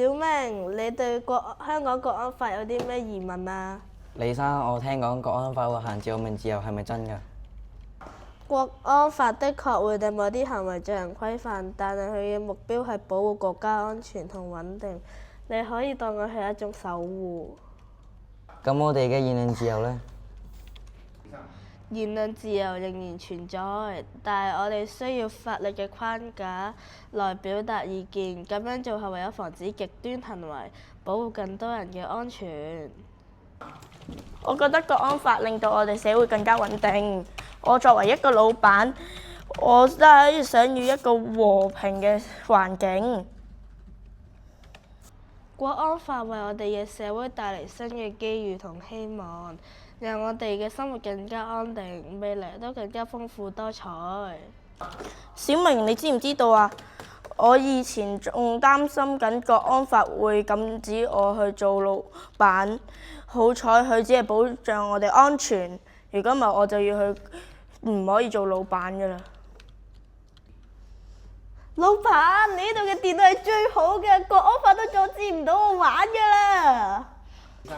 小明，你對香港國安法有啲咩疑問啊？李生，我聽講國安法會限制我們自由，係咪真㗎？國安法的確會對某啲行為進行規範，但係佢嘅目標係保護國家安全同穩定。你可以當佢係一種守護。咁我哋嘅言論自由呢？言論自由仍然存在，但係我哋需要法律嘅框架來表達意見。咁樣做係為咗防止極端行為，保護更多人嘅安全。我覺得國安法令到我哋社會更加穩定。我作為一個老闆，我真係想要一個和平嘅環境。國安法為我哋嘅社會帶嚟新嘅機遇同希望，讓我哋嘅生活更加安定，未來都更加豐富多彩。小明，你知唔知道啊？我以前仲擔心緊國安法會禁止我去做老闆，好彩佢只係保障我哋安全。如果唔係，我就要去唔可以做老闆㗎喇。老闆，你呢度嘅電腦係最好嘅，國安法都阻止唔到我玩㗎喇。